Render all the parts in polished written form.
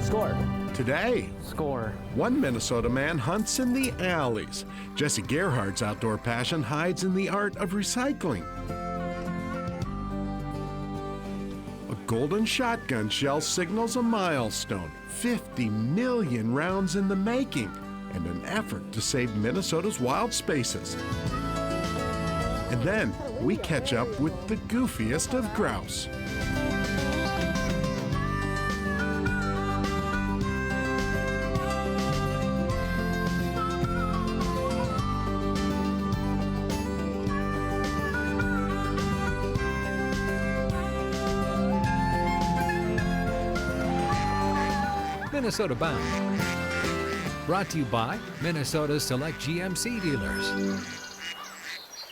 Score. Today, Score. one Minnesota man hunts in the alleys. Jesse Gerhard's outdoor passion hides in the art of recycling. A golden shotgun shell signals a milestone, 50 million rounds in the making, and an effort to save Minnesota's wild spaces. And then we catch up with the goofiest of grouse. Minnesota Bound. Brought to you by Minnesota's select GMC dealers.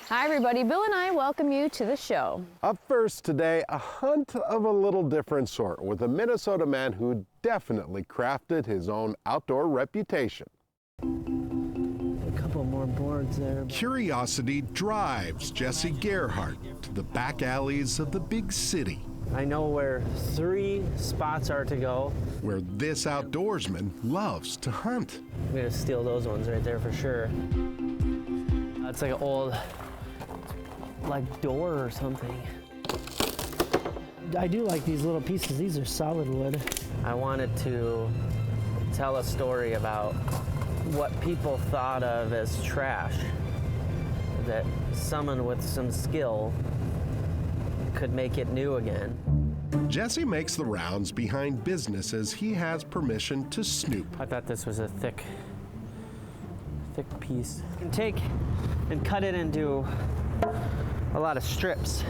Hi everybody, Bill and I welcome you to the show. Up first today, a hunt of a little different sort with a Minnesota man who definitely crafted his own outdoor reputation. A couple more boards there. Curiosity drives Jesse Gerhard to the back alleys of the big city, I know where 3 spots are to go. where this outdoorsman loves to hunt. I'm gonna steal those ones right there for sure. It's like an old, like, door or something. I do like these little pieces. These are solid wood. I wanted to tell a story about what people thought of as trash, that someone with some skill could make it new again. Jesse makes the rounds behind businesses he has permission to snoop. I thought this was a thick piece. You can take and cut it into a lot of strips.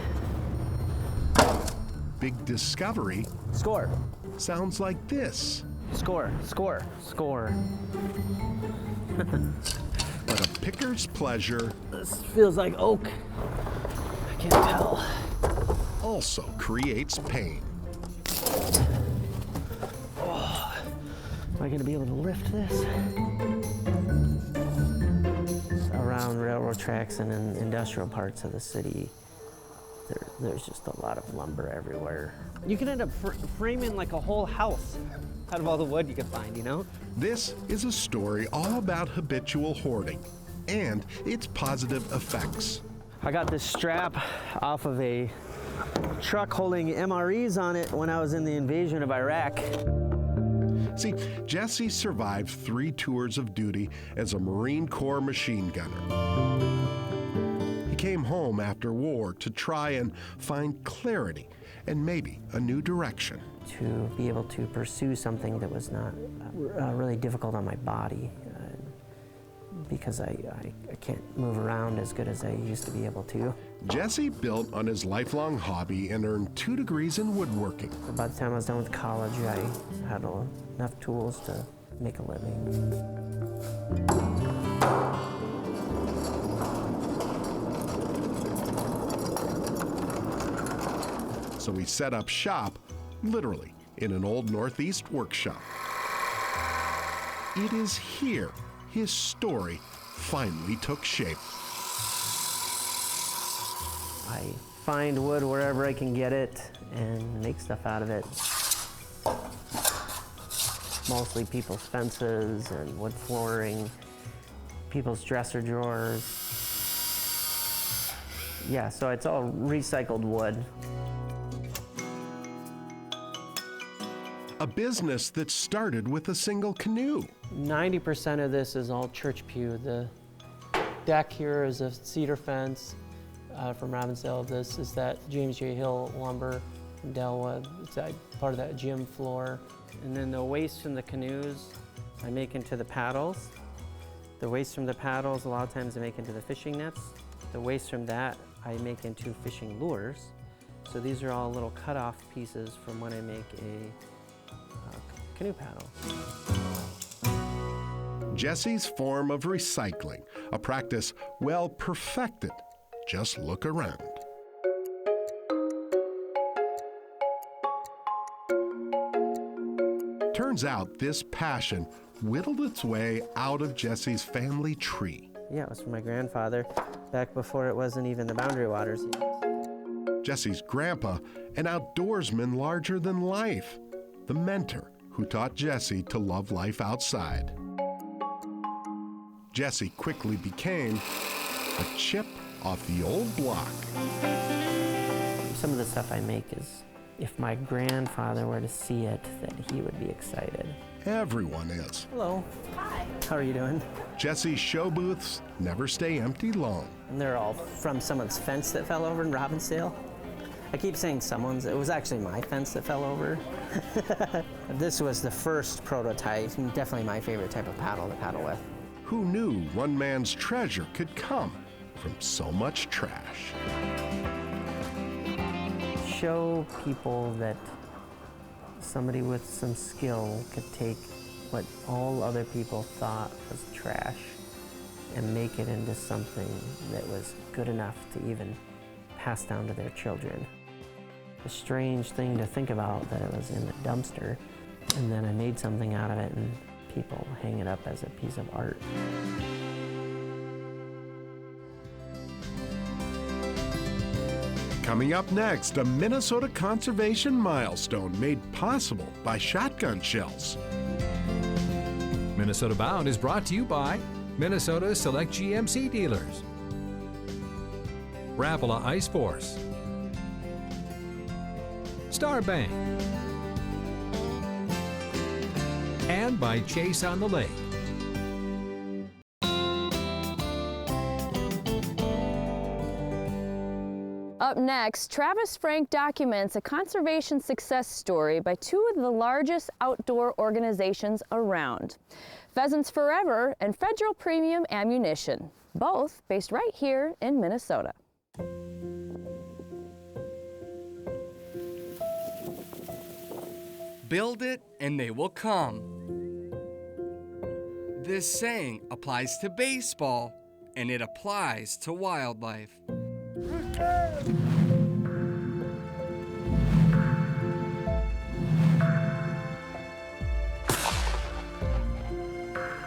Big discovery Score, sounds like this, score, score, score. but a picker's pleasure This feels like oak. I can't tell. also creates pain. Am I gonna be able to lift this? Around railroad tracks and in industrial parts of the city, there's just a lot of lumber everywhere. You can end up framing like a whole house out of all the wood you can find, you know? This is a story all about habitual hoarding and its positive effects. I got this strap off of a truck holding MREs on it when I was in the invasion of Iraq. See, Jesse survived 3 tours of duty as a Marine Corps machine gunner. He came home after war to try and find clarity and maybe a new direction. To be able to pursue something that was not really difficult on my body, because I can't move around as good as I used to be able to. Jesse built on his lifelong hobby and earned 2 degrees in woodworking. By the time I was done with college, I had enough tools to make a living. So he set up shop, literally, in an old Northeast workshop. It is here his story finally took shape. I find wood wherever I can get it and make stuff out of it. Mostly people's fences and wood flooring, people's dresser drawers. Yeah, so it's all recycled wood. A business that started with a single canoe. 90% of this is all church pew. The deck here is a cedar fence from Robbinsdale. This is that James J. Hill lumber from Delwood. It's part of that gym floor. And then the waste from the canoes I make into the paddles. The waste from the paddles, a lot of times I make into the fishing nets. The waste from that I make into fishing lures. So these are all little cut-off pieces from when I make a canoe paddle. Jesse's form of recycling, a practice well perfected. Just look around. Turns out this passion whittled its way out of Jesse's family tree. Yeah, it was from my grandfather, back before it wasn't even the Boundary Waters yet. Jesse's grandpa, an outdoorsman larger than life, the mentor who taught Jesse to love life outside. Jesse quickly became a chip off the old block. Some of the stuff I make is, if my grandfather were to see it, that he would be excited. Everyone is. Hello. Hi. How are you doing? Jesse's show booths never stay empty long. And they're all from someone's fence that fell over in Robbinsdale. I keep saying someone's, it was actually my fence that fell over. This was the first prototype, and definitely my favorite type of paddle to paddle with. Who knew one man's treasure could come from so much trash? Show people that somebody with some skill could take what all other people thought was trash and make it into something that was good enough to even pass down to their children. A strange thing to think about, that it was in the dumpster, and then I made something out of it and people hang it up as a piece of art. Coming up next, a Minnesota conservation milestone made possible by shotgun shells. Minnesota Bound is brought to you by Minnesota Select GMC dealers, Rapala Ice Force, Star Bank, and by Chase on the Lake. Up next, Travis Frank documents a conservation success story by two of the largest outdoor organizations around, Pheasants Forever and Federal Premium Ammunition, both based right here in Minnesota. Build it and they will come. This saying applies to baseball and it applies to wildlife.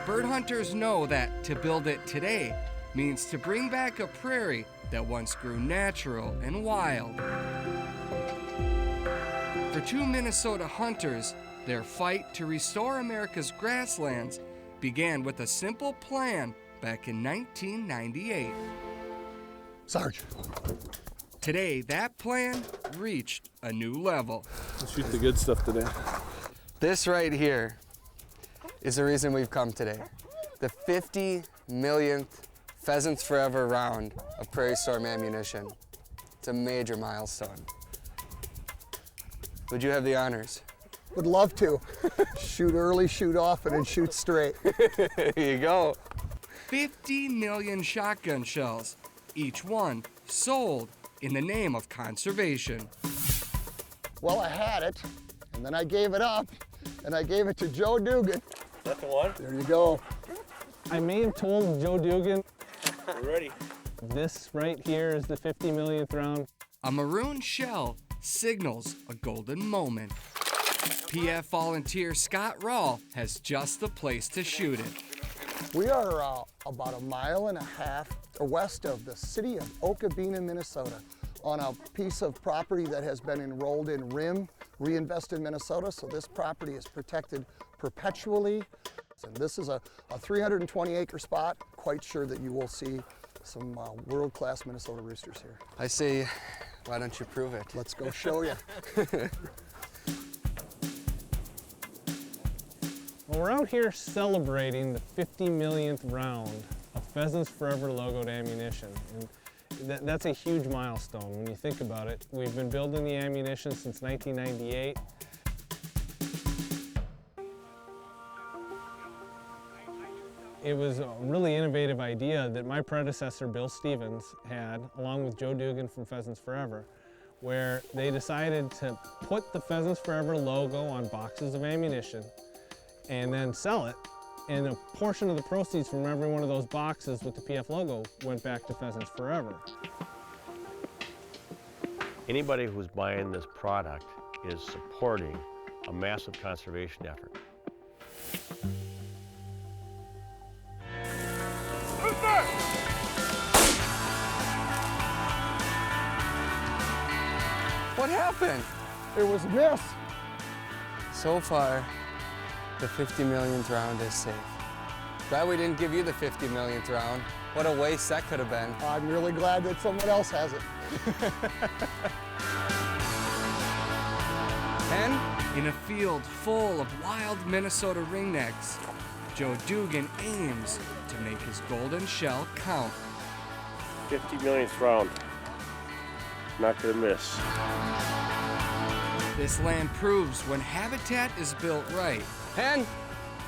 Bird hunters know that to build it today means to bring back a prairie that once grew natural and wild. For two Minnesota hunters, their fight to restore America's grasslands began with a simple plan back in 1998. Sarge. Today, that plan reached a new level. Let's shoot the good stuff today. This right here is the reason we've come today. The 50 millionth Pheasants Forever round of Prairie Storm ammunition. It's a major milestone. Would you have the honors? Would love to. Shoot early, shoot often, and shoot straight. There you go. 50 million shotgun shells, each one sold in the name of conservation. Well, I had it, and then I gave it up, and I gave it to Joe Dugan. That's the one? There you go. I may have told Joe Dugan. We're ready. This right here is the 50 millionth round. A maroon shell signals a golden moment. PF volunteer Scott Rawl has just the place to shoot it. We are about 1.5 miles west of the city of Okabena, Minnesota, on a piece of property that has been enrolled in RIM, Reinvest in Minnesota, so this property is protected perpetually. And this is a 320-acre spot. Quite sure that you will see some world-class Minnesota roosters here. I say, why don't you prove it? Let's go show you. Well, we're out here celebrating the 50 millionth round of Pheasants Forever logoed ammunition. And that's a huge milestone when you think about it. We've been building the ammunition since 1998. It was a really innovative idea that my predecessor, Bill Stevens, had, along with Joe Dugan from Pheasants Forever, where they decided to put the Pheasants Forever logo on boxes of ammunition and then sell it. And a portion of the proceeds from every one of those boxes with the PF logo went back to Pheasants Forever. Anybody who's buying this product is supporting a massive conservation effort. What happened? It was a miss. So far, The 50 millionth round is safe. Glad we didn't give you the 50 millionth round. What a waste that could have been. I'm really glad that someone else has it. In a field full of wild Minnesota ringnecks, Joe Dugan aims to make his golden shell count. 50 millionth round. Not gonna miss. This land proves when habitat is built right, Hen,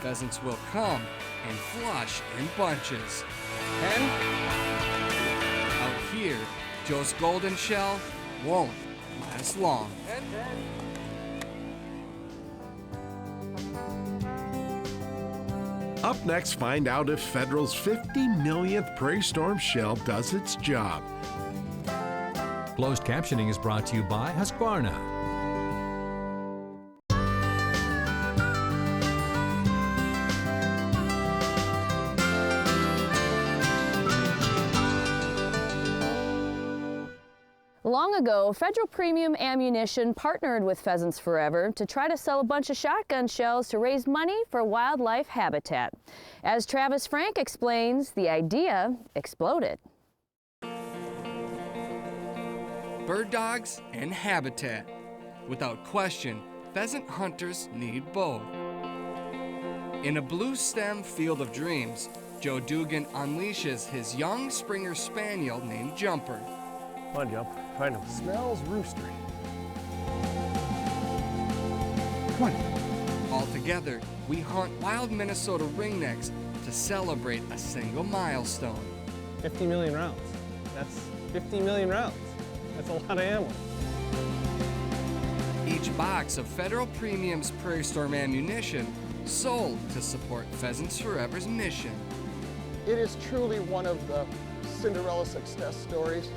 pheasants will come and flush in bunches. hen. Out here, Joe's golden shell won't last long. Up next, find out if Federal's 50 millionth prairie storm shell does its job. Closed captioning is brought to you by Husqvarna. Long ago, Federal Premium Ammunition partnered with Pheasants Forever to try to sell a bunch of shotgun shells to raise money for wildlife habitat. As Travis Frank explains, the idea exploded. Bird dogs and habitat. Without question, pheasant hunters need both. In a blue stem field of dreams, Joe Dugan unleashes his young Springer Spaniel named Jumper. Come on, Jump. Find him. Smells roostery. Come on. All together, we hunt wild Minnesota ringnecks to celebrate a single milestone. 50 million rounds. That's 50 million rounds. That's a lot of ammo. Each box of Federal Premium's Prairie Storm ammunition sold to support Pheasants Forever's mission. It is truly one of the Cinderella success stories.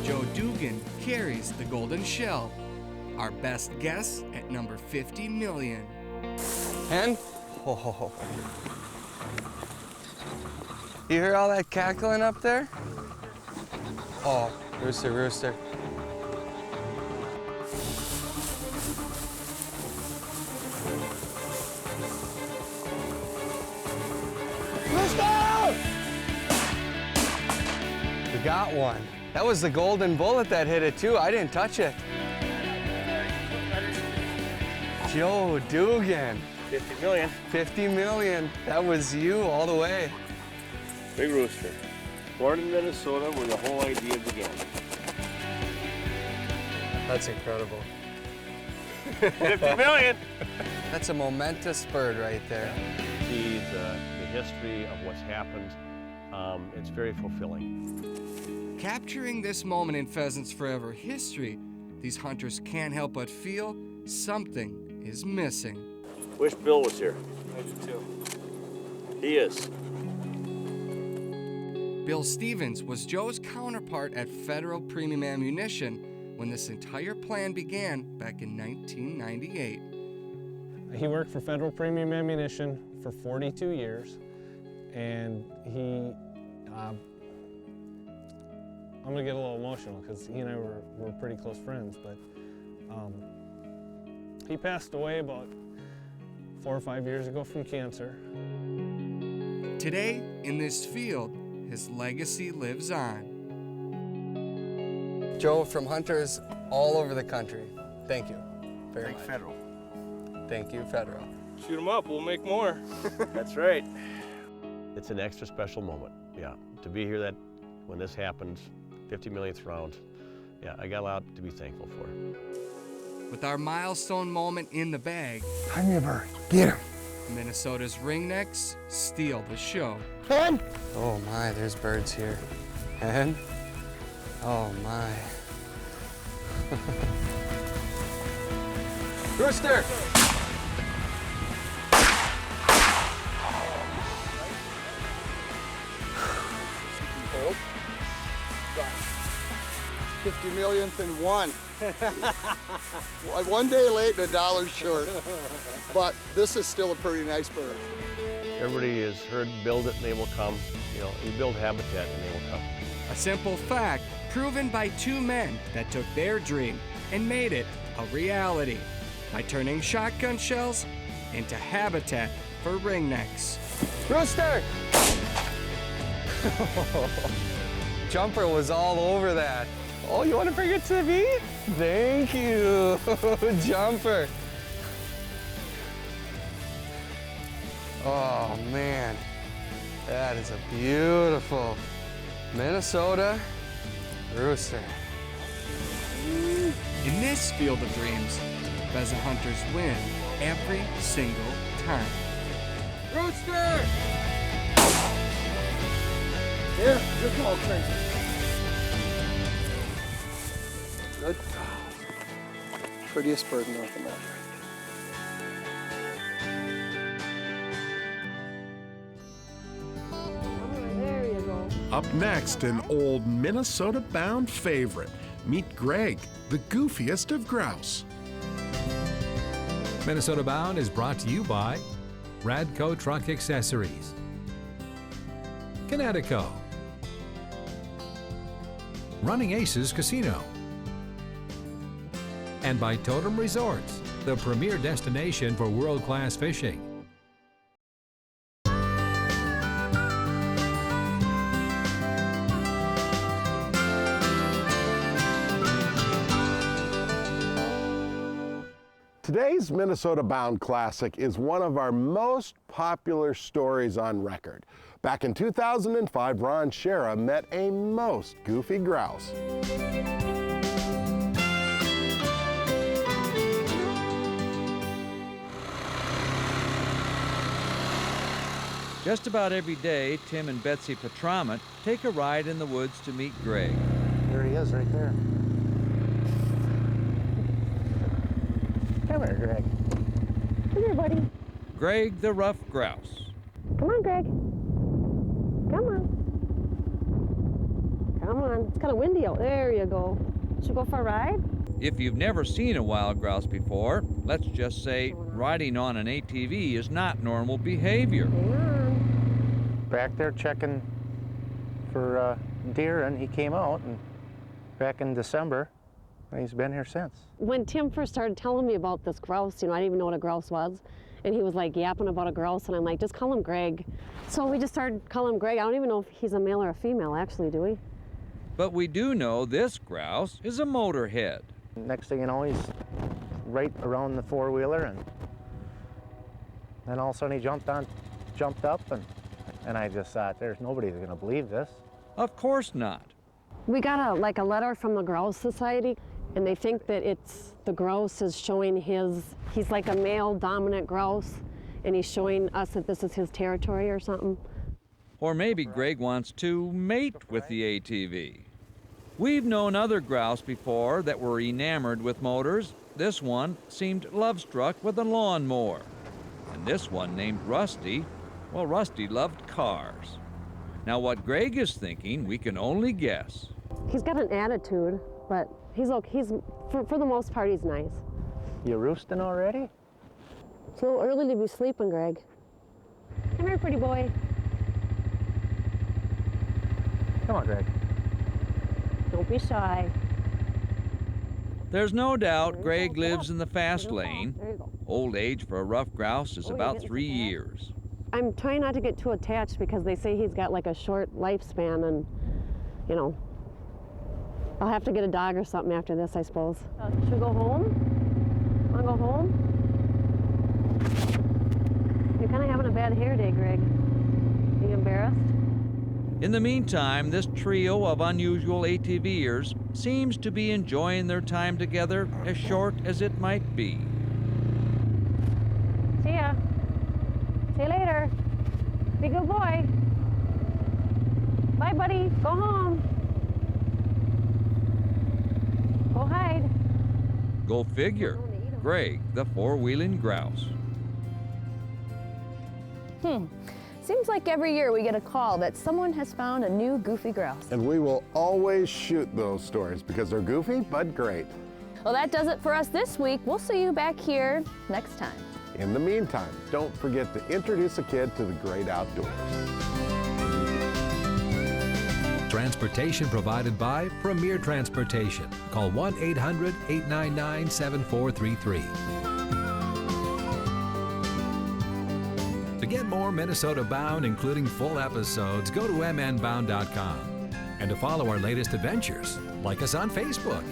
Joe Dugan carries the golden shell, our best guess at number 50 million. Hen? Ho, ho, ho. You hear all that cackling up there? Oh, rooster, rooster. Rooster! We got one. That was the golden bullet that hit it too. I didn't touch it. Joe Dugan. 50 million. 50 million. That was you all the way. Big rooster. Born in Minnesota where the whole idea began. That's incredible. 50 million. That's a momentous bird right there. See the history of what's happened. It's very fulfilling. Capturing this moment in Pheasants Forever history, these hunters can't help but feel something is missing. Wish Bill was here. I do too. He is. Bill Stevens was Joe's counterpart at Federal Premium Ammunition when this entire plan began back in 1998. He worked for Federal Premium Ammunition for 42 years, and he, I'm gonna get a little emotional because he and I were pretty close friends, but he passed away about 4 or 5 years ago from cancer. Today, in this field, his legacy lives on. Joe, from hunters all over the country, thank you very much. Federal. Thank you, Federal. Shoot him up, we'll make more. That's right. It's an extra special moment, yeah. To be here when this happens, 50 millionth round, yeah, I got a lot to be thankful for. With our milestone moment in the bag, Find me a bird. Get him. Minnesota's ringnecks steal the show. Hen! Oh my, there's birds here. And? Oh my. Rooster! Oh. 50 millionth and one. One day late and $1 short. But this is still a pretty nice bird. Everybody has heard build it and they will come. You know, you build habitat and they will come. A simple fact proven by two men that took their dream and made it a reality by turning shotgun shells into habitat for ringnecks. Rooster! Jumper was all over that. Oh, you want to bring it to me? Thank you, Jumper. Oh man, that is a beautiful Minnesota rooster. In this field of dreams, pheasant hunters win every single time. Rooster! Here, good call, Crazy. Good. Prettiest bird in North America. There you go. Up next, an old Minnesota-bound favorite. Meet Greg, the goofiest of grouse. Minnesota Bound is brought to you by Radco Truck Accessories, Connecticut, Running Aces Casino, and by Totem Resorts, the premier destination for world-class fishing. Today's Minnesota Bound Classic is one of our most popular stories on record. Back in 2005, Ron Shera met a most goofy grouse. Just about every day, Tim and Betsy Petramet take a ride in the woods to meet Greg. There he is, right there. Come here, Greg. Come here, buddy. Greg the rough grouse. Come on, Greg. Come on. Come on. It's kind of windy out. There you go. Should we go for a ride? If you've never seen a wild grouse before, let's just say riding on an ATV is not normal behavior. Hang on. Back there checking for deer, and he came out and back in December. And he's been here since. When Tim first started telling me about this grouse, I didn't even know what a grouse was. And he was like yapping about a grouse, and I'm like, just call him Greg. So we just started calling him Greg. I don't even know if he's a male or a female, actually, do we? But we do know this grouse is a motorhead. Next thing you know, he's right around the four-wheeler, and then all of a sudden he jumped up, and I just thought, there's nobody that's gonna believe this. Of course not. We got a letter from the Grouse Society, and they think that it's the grouse is showing he's like a male dominant grouse, and he's showing us that this is his territory or something. Or maybe Greg wants to mate with the ATV. We've known other grouse before that were enamored with motors. This one seemed love-struck with a lawnmower. And this one named Rusty, well, Rusty loved cars. Now what Greg is thinking, we can only guess. He's got an attitude, but he's okay. For the most part, he's nice. You roosting already? It's a little early to be sleeping, Greg. Come here, pretty boy. Come on, Greg. Don't be shy. There's no doubt Greg lives in the fast lane. There you go. Old age for a rough grouse is about 3 years. I'm trying not to get too attached because they say he's got like a short lifespan, and I'll have to get a dog or something after this, I suppose. Should we go home? Want to go home? You're kind of having a bad hair day, Greg. Are you embarrassed? In the meantime, this trio of unusual ATVers seems to be enjoying their time together, as short as it might be. See ya. See you later. Be a good boy. Bye, buddy. Go home. Go hide. Go figure. Greg, the four-wheeling grouse. Seems like every year we get a call that someone has found a new goofy grouse. And we will always shoot those stories because they're goofy but great. Well, that does it for us this week. We'll see you back here next time. In the meantime, don't forget to introduce a kid to the great outdoors. Transportation provided by Premier Transportation. Call 1-800-899-7433. more Minnesota Bound, including full episodes, go to mnbound.com. And to follow our latest adventures, like us on Facebook.